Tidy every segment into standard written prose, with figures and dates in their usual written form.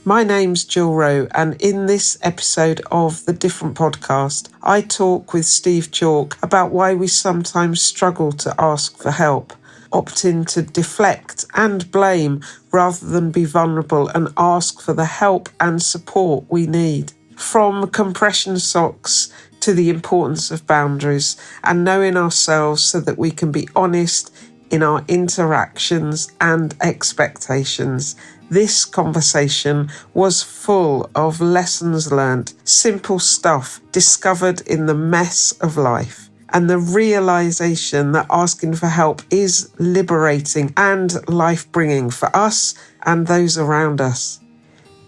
My name's Jill Rowe, and in this episode of The Different Podcast, I talk with Steve Chalk about why we sometimes struggle to ask for help, opting to deflect and blame rather than be vulnerable and ask for the help and support we need. From compression socks to the importance of boundaries and knowing ourselves so that we can be honest in our interactions and expectations. This conversation was full of lessons learned, simple stuff discovered in the mess of life, and the realization that asking for help is liberating and life-bringing for us and those around us.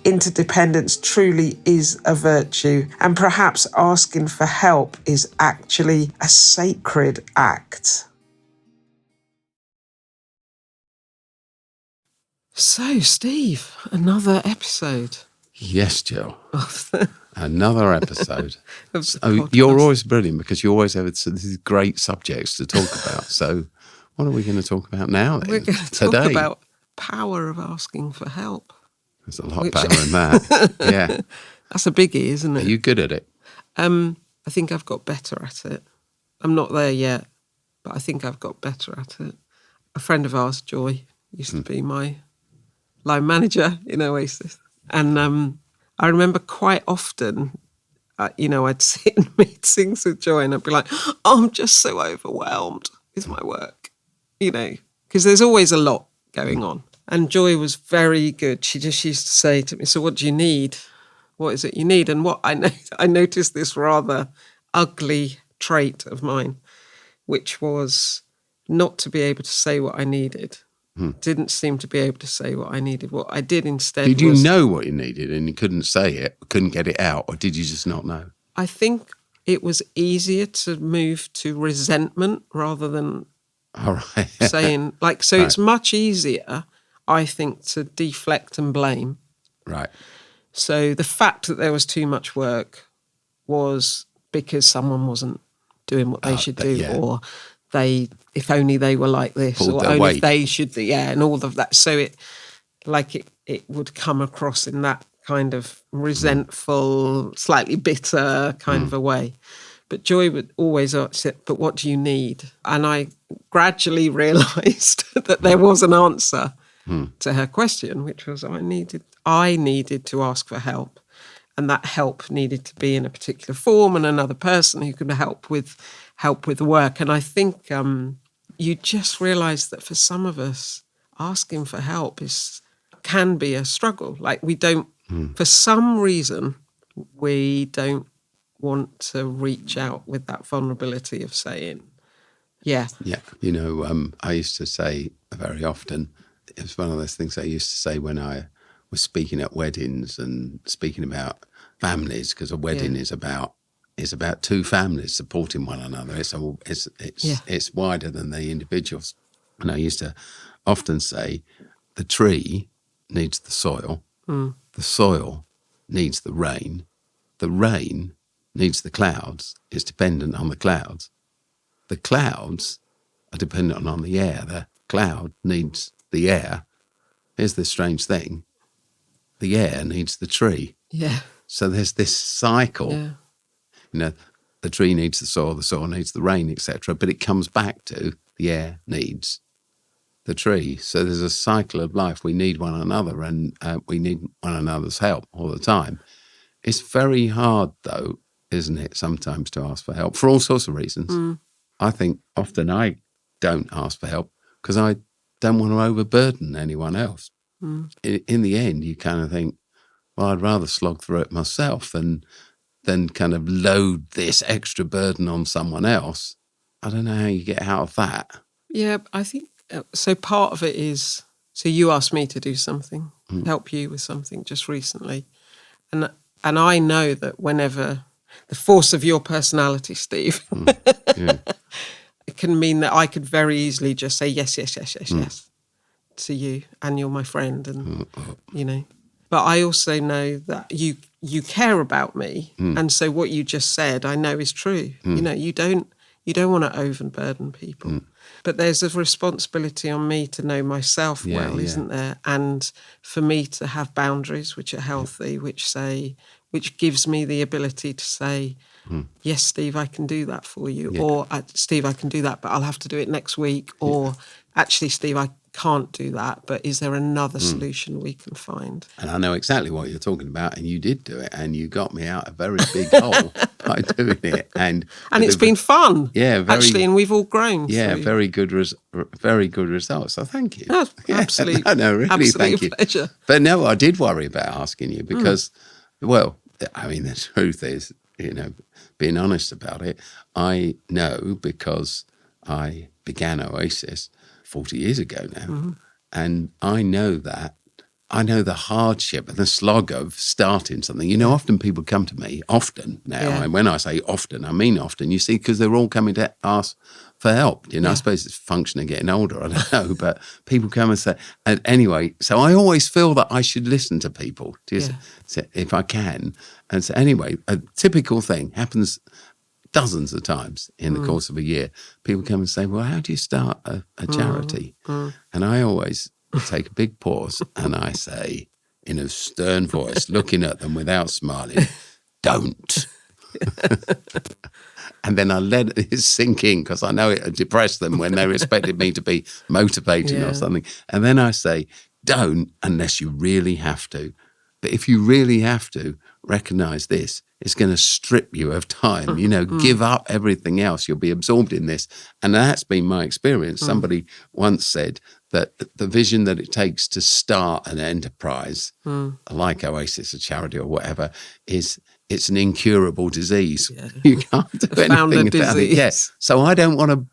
Interdependence truly is a virtue, and perhaps asking for help is actually a sacred act. So, Steve, another episode. Yes, Jill. Of the Another episode. podcast. You're always brilliant because you always have these great subjects to talk about. So what are we going to talk about now then? We're going to talk about power of asking for help. There's a lot of power in that. Yeah. That's a biggie, isn't it? Are you good at it? I think I've got better at it. I'm not there yet, but I think I've got better at it. A friend of ours, Joy, used to be my line manager in Oasis. And I remember quite often, I'd sit in meetings with Joy and I'd be like, I'm just so overwhelmed with my work, because there's always a lot going on. And Joy was very good. She just used to say to me, so what do you need? What is it you need? And what I noticed this rather ugly trait of mine, which was not to be able to say what I needed. Didn't seem to be able to say what I needed. What I did instead Did you know what you needed and you couldn't say it, couldn't get it out, or did you just not know? I think it was easier to move to resentment rather than All right. saying, so Right. It's much easier, I think, to deflect and blame. Right. So the fact that there was too much work was because someone wasn't doing what they should do, or if only they were like this, Pulled or their only weight. if they should do, and all of that. So it would come across in that kind of resentful, slightly bitter kind of a way. But Joy would always ask it, but what do you need? And I gradually realised that there was an answer to her question, which was I needed to ask for help. And that help needed to be in a particular form and another person who could help with the work. And I think you just realise that for some of us, asking for help can be a struggle. We don't, for some reason, we don't want to reach out with that vulnerability of saying, yeah. Yeah. I used to say very often, it was one of those things I used to say when I was speaking at weddings and speaking about families, because a wedding is about two families supporting one another. It's wider than the individuals. And I used to often say the tree needs the soil needs the rain needs the clouds, it's dependent on the clouds are dependent on the air, the cloud needs the air. Here's the strange thing, the air needs the tree. Yeah. So there's this cycle. Yeah. The tree needs the soil needs the rain, etc. But it comes back to the air needs the tree. So there's a cycle of life. We need one another, and we need one another's help all the time. It's very hard, though, isn't it, sometimes to ask for help for all sorts of reasons. I think often I don't ask for help because I don't want to overburden anyone else. In the end, you kind of think, well, I'd rather slog through it myself than kind of load this extra burden on someone else. I don't know how you get out of that. Yeah, I think, so part of it is, so you asked me to do something, help you with something just recently. And I know that whenever the force of your personality, Steve, it can mean that I could very easily just say yes to you, and you're my friend, and But I also know that you care about me, and so what you just said, I know is true. You don't want to overburden people. But there's a responsibility on me to know myself well, isn't there? And for me to have boundaries which are healthy, which gives me the ability to say, yes, Steve, I can do that for you. Or, Steve, I can do that, but I'll have to do it next week. Or, actually, Steve, I can't do that, but is there another solution we can find? And I know exactly what you're talking about, and you did do it, and you got me out a very big hole by doing it. And it's been fun. Yeah, actually, and we've all grown. Yeah, very good results. So thank you. Oh, absolutely. No, really, absolute thank you. Pleasure. But no, I did worry about asking you because, well, I mean, the truth is, being honest about it, I know because I began Oasis 40 years ago now. And I know the hardship and the slog of starting something. Often people come to me, often now, and when I say often, I mean often, you see, because they're all coming to ask for help. I suppose it's a function of getting older, I don't know, but people come and say, and anyway, so I always feel that I should listen to people if I can. And so anyway, a typical thing happens dozens of times in the course of a year. People come and say, well, how do you start a charity? And I always take a big pause and I say, in a stern voice, looking at them without smiling, don't. And then I let it sink in because I know it would depress them when they expected me to be motivating or something. And then I say, don't unless you really have to. But if you really have to, recognize this. It's going to strip you of time. Give up everything else. You'll be absorbed in this. And that's been my experience. Somebody once said that the vision that it takes to start an enterprise, like Oasis, a charity or whatever, it's an incurable disease. Yeah. You can't do anything about it. Yes. So I don't want to.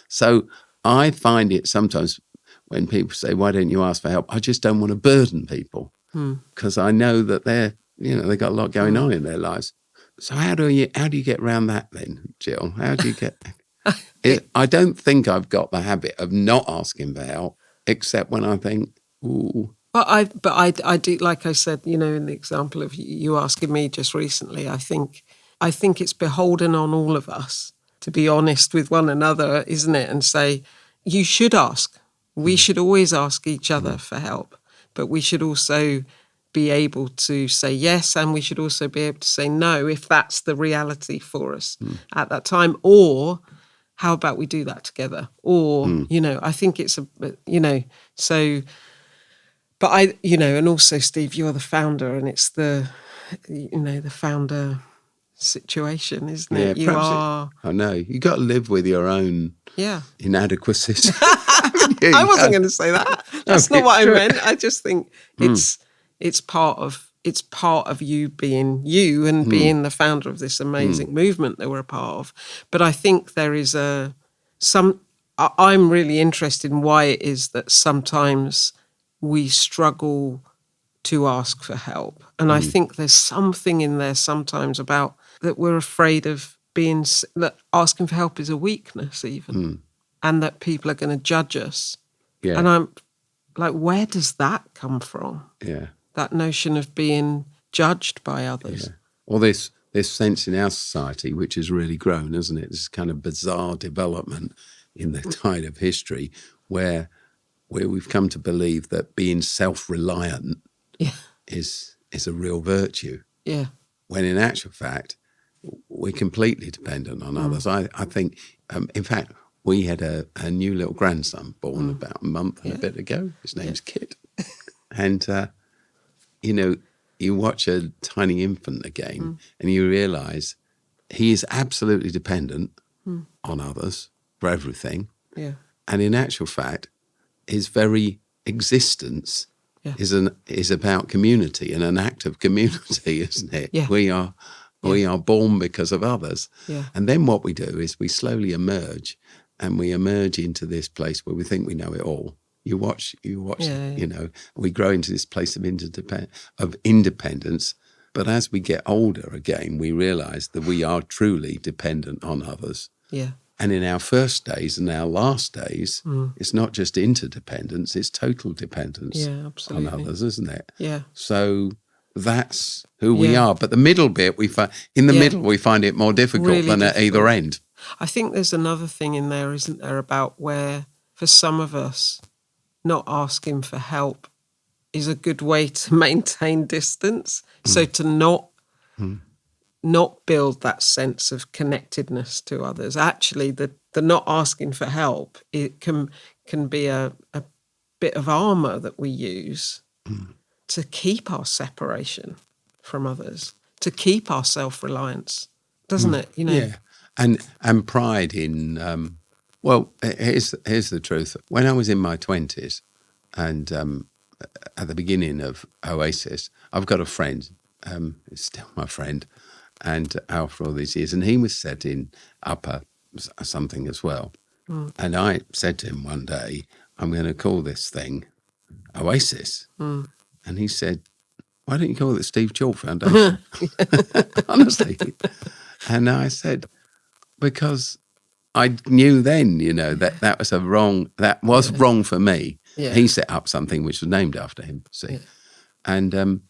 So I find it sometimes when people say, "Why don't you ask for help?" I just don't want to burden people because I know that they've got a lot going on in their lives. So how do you get around that then, Jill? How do you get? I don't think I've got the habit of not asking for help, except when I think, ooh. But I do, like I said, in the example of you asking me just recently, I think it's beholden on all of us to be honest with one another, isn't it? And say, you should ask. We should always ask each other for help, but we should also be able to say yes, and we should also be able to say no if that's the reality for us at that time. Or how about we do that together? Or, I think it's so, but and also, Steve, you're the founder, and it's the founder situation, isn't it? You are. I know. You got to live with your own inadequacies. I wasn't going to say that. That's not what I meant. I just think it's part of you being you and being the founder of this amazing movement that we're a part of. But I think there is I'm really interested in why it is that sometimes we struggle to ask for help. And I think there's something in there sometimes about that we're afraid of that asking for help is a weakness even, and that people are going to judge us. Yeah. And I'm like, where does that come from? Yeah. That notion of being judged by others. Yeah. Or this sense in our society, which has really grown, isn't it? This kind of bizarre development in the tide of history where we've come to believe that being self-reliant is a real virtue. Yeah. When in actual fact, we're completely dependent on others. I think, in fact, we had a new little grandson born about a month and a bit ago. His name's Kit. And, you watch a tiny infant again and you realise he is absolutely dependent on others for everything. Yeah. And in actual fact, his very existence is about community and an act of community, isn't it? Yeah. We are born because of others. Yeah. And then what we do is we slowly emerge, and we emerge into this place where we think we know it all. You watch, we grow into this place of independence. But as we get older again, we realise that we are truly dependent on others. Yeah. And in our first days and our last days, it's not just interdependence, it's total dependence on others, isn't it? Yeah. So that's who we are. But the middle bit, we find it more difficult than at either end. I think there's another thing in there, isn't there, about where for some of us, not asking for help is a good way to maintain distance. So to not build that sense of connectedness to others. Actually, the not asking for help, it can be a bit of armor that we use to keep our separation from others, to keep our self-reliance, doesn't it? You know. Yeah, and pride in. Well, here's the truth. When I was in my 20s, and at the beginning of Oasis, I've got a friend. He's still my friend, and after all these years, and he was setting up something as well. And I said to him one day, I'm going to call this thing Oasis. And he said, why don't you call it Steve Chalk Foundation? Honestly. And I said, because I knew then, that was wrong for me. Yeah. He set up something which was named after him, see. Yeah. And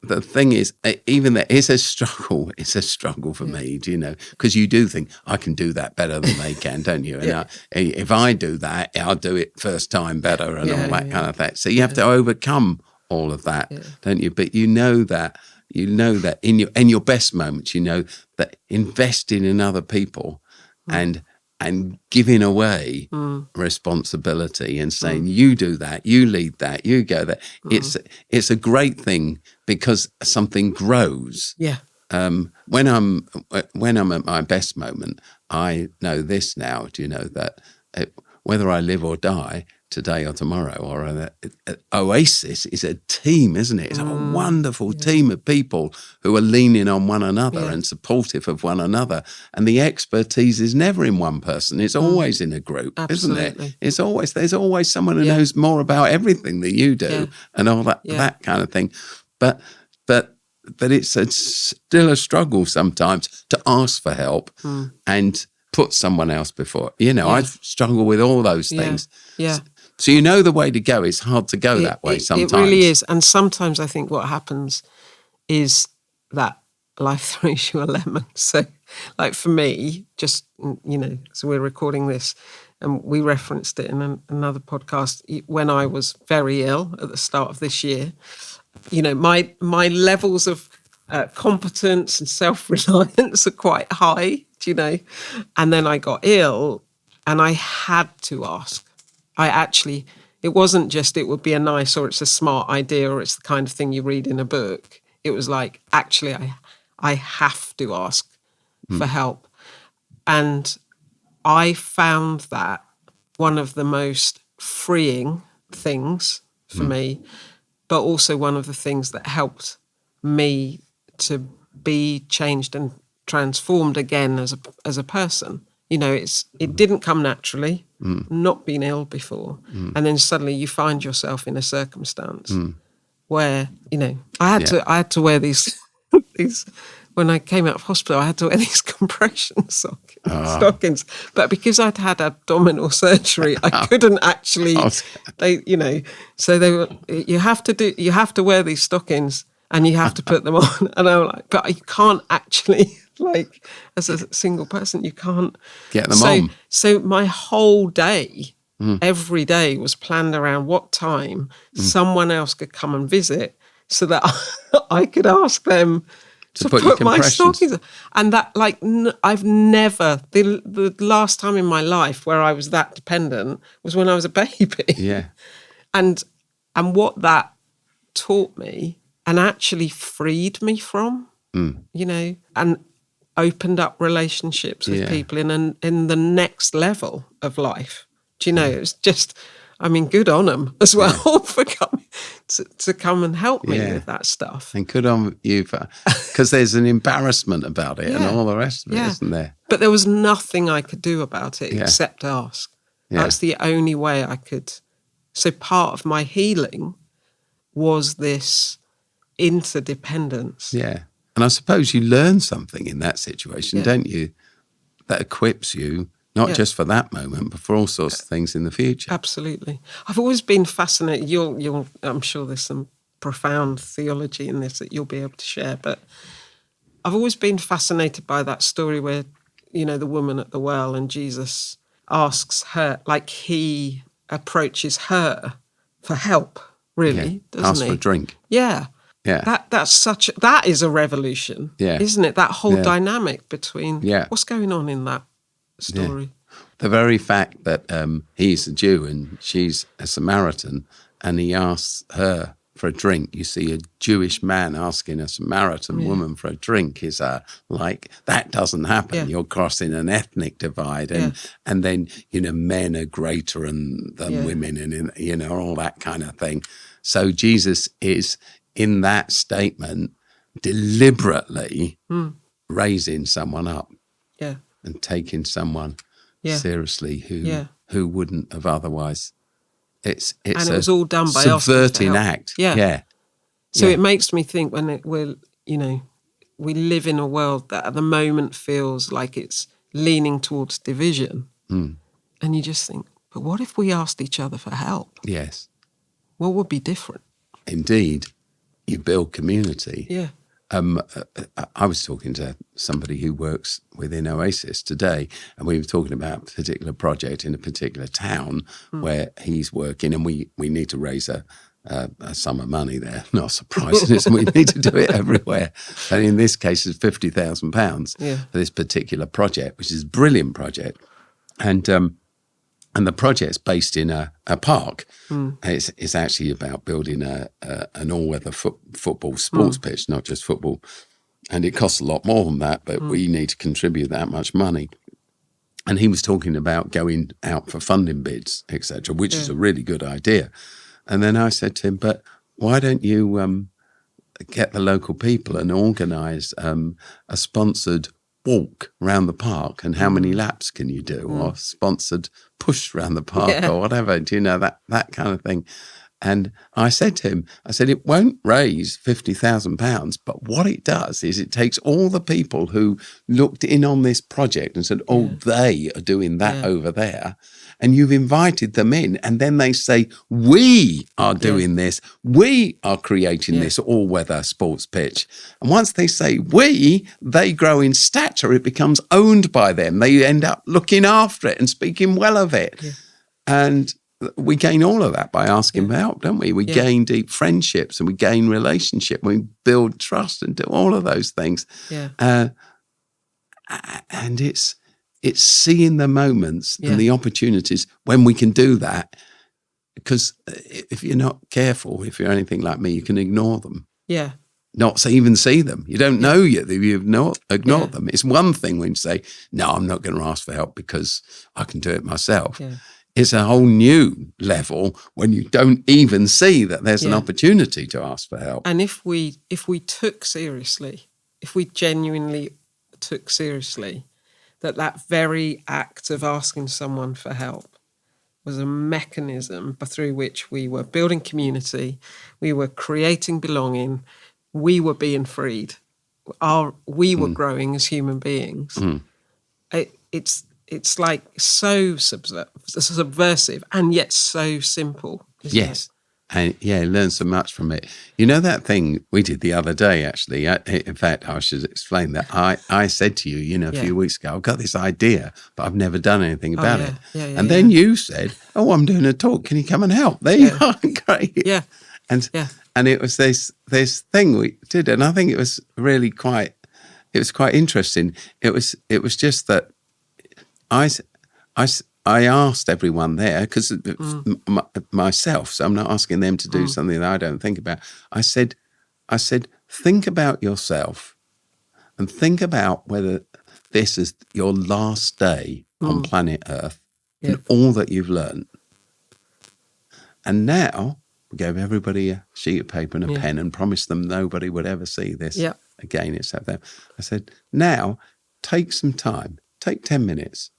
the thing is, even that it's a struggle. It's a struggle for me, because you do think I can do that better than they can, don't you? And if I do that, I'll do it first time better and all that kind of thing. So you have to overcome all of that, don't you? But you know that in your best moments, that investing in other people and giving away responsibility and saying, you do that, you lead that, you go there. It's a great thing because something grows. Yeah. When I'm at my best moment, I know this now, that whether I live or die, today or tomorrow, or Oasis is a team, isn't it? It's a wonderful team of people who are leaning on one another and supportive of one another. And the expertise is never in one person. It's always in a group, Absolutely. isn't it? There's always someone who knows more about everything that you do and all that kind of thing. But it's still a struggle sometimes to ask for help and put someone else before. I struggle with all those things. Yeah. So the way to go. It's hard to go that way sometimes. It really is. And sometimes I think what happens is that life throws you a lemon. So like for me, just, so we're recording this and we referenced it in another podcast when I was very ill at the start of this year. My levels of competence and self-reliance are quite high, and then I got ill and I had to ask. It wasn't just it would be a nice or it's a smart idea or it's the kind of thing you read in a book. It was like, actually, I have to ask for help. And I found that one of the most freeing things for me, but also one of the things that helped me to be changed and transformed again as a person. It didn't come naturally, not been ill before. And then suddenly you find yourself in a circumstance where, I had to wear these, when I came out of hospital, I had to wear these compression stockings. But because I'd had abdominal surgery, I couldn't actually, so they were, you have to wear these stockings and you have to put them on. And I'm like, but you can't actually, as a single person, you can't get them on. So my whole day, every day was planned around what time someone else could come and visit so that I could ask them to put my stockings on. And that, I've never, the last time in my life where I was that dependent was when I was a baby. Yeah. And what that taught me and actually freed me from, and opened up relationships with people in the next level of life. It was just, good on them as well for coming to come and help me with that stuff. And good on you because there's an embarrassment about it and all the rest of it, isn't there? But there was nothing I could do about it except ask. Yeah. That's the only way I could. So part of my healing was this interdependence. Yeah. And I suppose you learn something in that situation, don't you? That equips you, not just for that moment, but for all sorts of things in the future. Absolutely. I've always been fascinated. I'm sure there's some profound theology in this that you'll be able to share, but I've always been fascinated by that story where the woman at the well, and Jesus asks her, like he approaches her for help, really, doesn't Ask he? for a drink. Yeah. Yeah. That is a revolution, isn't it? That whole dynamic between what's going on in that story. Yeah. The very fact that he's a Jew and she's a Samaritan, and he asks her for a drink. You see a Jewish man asking a Samaritan woman for a drink is like, that doesn't happen. Yeah. You're crossing an ethnic divide, and then men are greater than women, and all that kind of thing. So Jesus is in that statement deliberately raising someone up and taking someone seriously who wouldn't have otherwise. It's and it was all done by subverting act. Yeah. So it makes me think when we live in a world that at the moment feels like it's leaning towards division, and you just think, but what if we asked each other for help? Yes. What would be different? Indeed, you build community. Yeah. I was talking to somebody who works within Oasis today, and we were talking about a particular project in a particular town where he's working, and we need to raise a sum of money there. Not surprising, we need to do it everywhere. And in this case, it's £50,000 for this particular project, which is a brilliant project. And the project's based in a park. It's actually about building an all-weather football sports pitch, not just football. And it costs a lot more than that, but we need to contribute that much money. And he was talking about going out for funding bids, etc., which is a really good idea. And then I said to him, but why don't you get the local people and organise a sponsored walk around the park, and how many laps can you do, or sponsored push around the park or whatever, that kind of thing. And I said to him, it won't raise £50,000, but what it does is it takes all the people who looked in on this project and said, they are doing that over there, and you've invited them in, and then they say, we are doing this, we are creating this all-weather sports pitch. And once they say we, they grow in stature, it becomes owned by them. They end up looking after it and speaking well of it. Yeah. And we gain all of that by asking for help, don't we? We gain deep friendships, and we gain relationship, we build trust and do all of those things. Yeah. And it's seeing the moments and the opportunities when we can do that. Because if you're not careful, if you're anything like me, you can ignore them. Yeah. Not even see them. You don't know yet that you've not ignored them. It's one thing when you say, no, I'm not going to ask for help because I can do it myself. Yeah. It's a whole new level when you don't even see that there's an opportunity to ask for help. And if we took seriously, if we genuinely took seriously that very act of asking someone for help was a mechanism through which we were building community, we were creating belonging, we were being freed, we were growing as human beings. It's like so subversive and yet so simple. Yes. And learn so much from it. You know that thing we did the other day, actually? In fact, I should explain that. I said to you, a few weeks ago, I've got this idea, but I've never done anything about it. And then you said, I'm doing a talk. Can you come and help? There you are. Great. Yeah. And it was this thing we did, and I think it was really quite interesting. It was just that I asked everyone there, because myself, so I'm not asking them to do something that I don't think about. I said, think about yourself and think about whether this is your last day on planet Earth and all that you've learned. And now we gave everybody a sheet of paper and a pen and promised them nobody would ever see this again except them. I said, now take some time, take 10 minutes.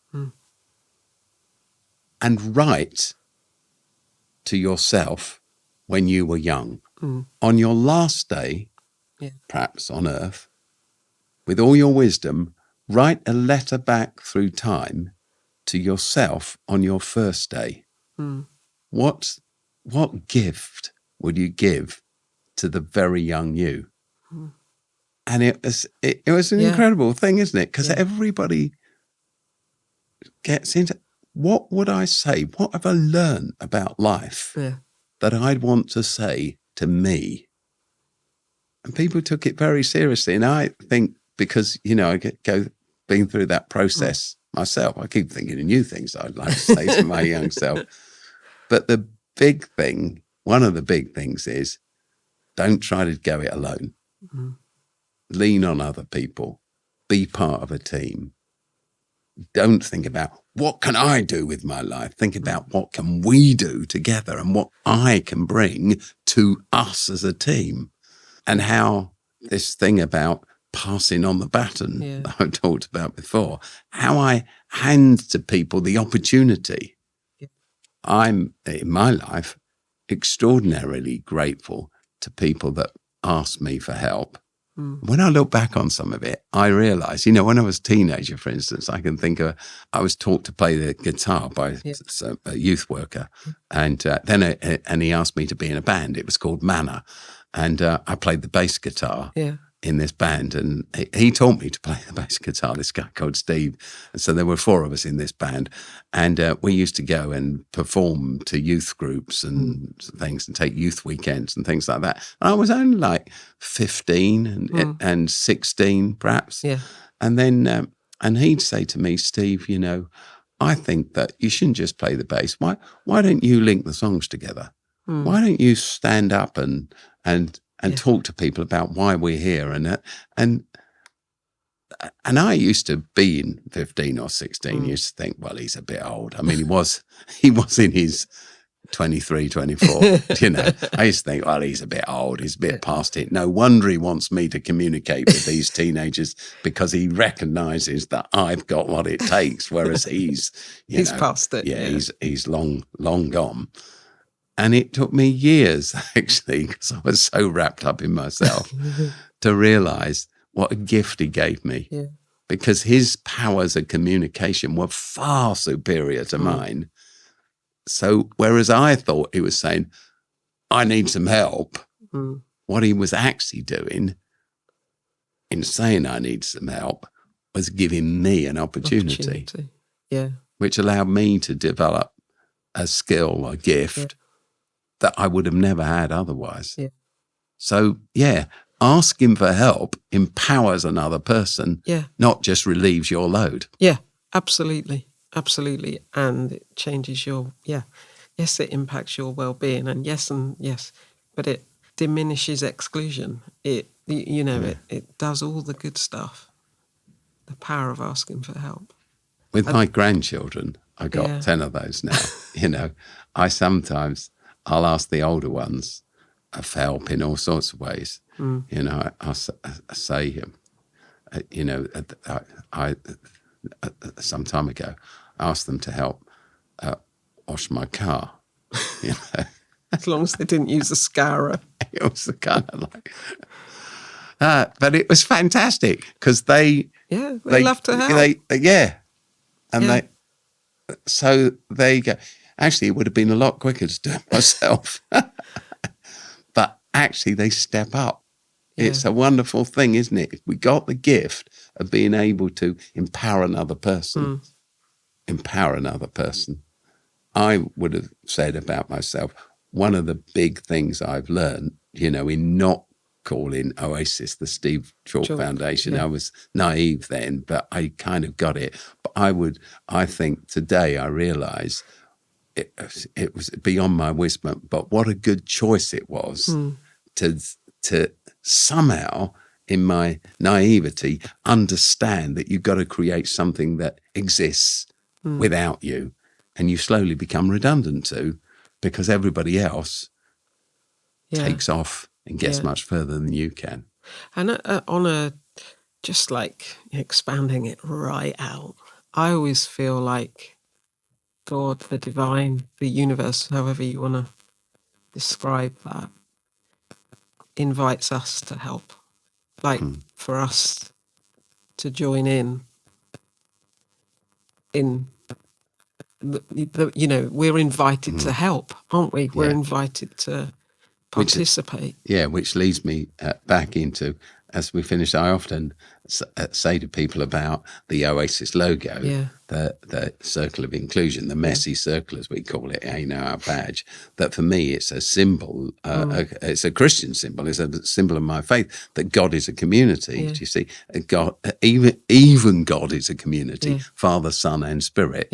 And write to yourself when you were young. On your last day, perhaps on Earth, with all your wisdom, write a letter back through time to yourself on your first day. What gift would you give to the very young you? And it was an incredible thing, isn't it? Because everybody gets into what would I say? What have I learned about life Yeah. that I'd want to say to me? And people took it very seriously. And I think because, I been through that process myself, I keep thinking of new things I'd like to say to my young self. But the big thing, one of the big things is don't try to go it alone. Mm. Lean on other people. Be part of a team. Don't think about what can I do with my life? Think about what can we do together and what I can bring to us as a team. And how this thing about passing on the baton that I've talked about before, how I hand to people the opportunity. Yeah. I'm, in my life, extraordinarily grateful to people that ask me for help. When I look back on some of it, I realize, when I was a teenager, for instance, I can think of, I was taught to play the guitar by a youth worker. And then he asked me to be in a band. It was called Manna. And I played the bass guitar in this band. And he taught me to play the bass guitar, this guy called Steve. And so there were 4 of us in this band. And we used to go and perform to youth groups and things and take youth weekends and things like that. And I was only like 15 and 16, perhaps. Yeah. And then, and he'd say to me, Steve, I think that you shouldn't just play the bass. Why don't you link the songs together? Why don't you stand up and talk to people about why we're here? And I used to be in 15 or 16, used to think, well, he's a bit old. I mean, he was in his 23, 24, I used to think, well, he's a bit old. He's a bit past it. No wonder he wants me to communicate with these teenagers because he recognizes that I've got what it takes. Whereas he's past it. Yeah, he's long gone. And it took me years, actually, because I was so wrapped up in myself to realize what a gift he gave me. Yeah. Because his powers of communication were far superior to mine. So whereas I thought he was saying, I need some help, what he was actually doing in saying I need some help was giving me an opportunity. Yeah. Which allowed me to develop a skill, a gift that I would have never had otherwise. Yeah. So, asking for help empowers another person, not just relieves your load. Yeah, absolutely. Absolutely. And it changes your, yes, it impacts your well-being and yes, but it diminishes exclusion. It does all the good stuff. The power of asking for help. With my grandchildren, I got 10 of those now, I'll ask the older ones for help in all sorts of ways. I say, I some time ago, asked them to help wash my car. As long as they didn't use a scourer. It was kind of like, but it was fantastic because they love to help. So there you go. Actually, it would have been a lot quicker to do it myself, but actually they step up. It's a wonderful thing, isn't it? We got the gift of being able to empower another person. I would have said about myself, one of the big things I've learned, in not calling Oasis the Steve Chalke Foundation. I was naive then, but I kind of got it. But I think today I realise it was beyond my wisdom, but what a good choice it was to somehow, in my naivety, understand that you've got to create something that exists without you, and you slowly become redundant to, because everybody else takes off and gets much further than you can. And just like expanding it right out, I always feel like God, the divine, the universe, however you want to describe that, invites us to help. Like for us to join in we're invited to help, aren't we? We're invited to participate. Which leads me back into as we finish, I often say to people about the Oasis logo, the circle of inclusion, the messy circle, as we call it, our badge, that for me it's a symbol, it's a Christian symbol, it's a symbol of my faith, that God is a community. Do you see? God, even God is a community, Father, Son and Spirit.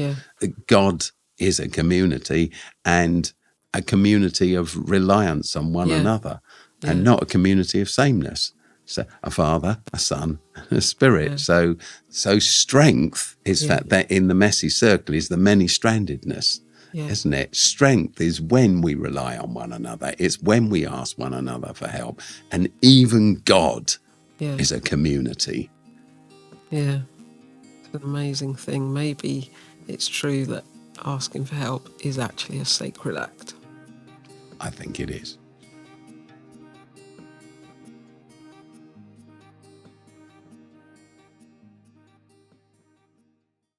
God is a community, and a community of reliance on one another, and not a community of sameness. So a Father, a Son, and a Spirit. So strength is that in the messy circle is the many-strandedness, isn't it? Strength is when we rely on one another. It's when we ask one another for help. And even God is a community. Yeah, it's an amazing thing. Maybe it's true that asking for help is actually a sacred act. I think it is.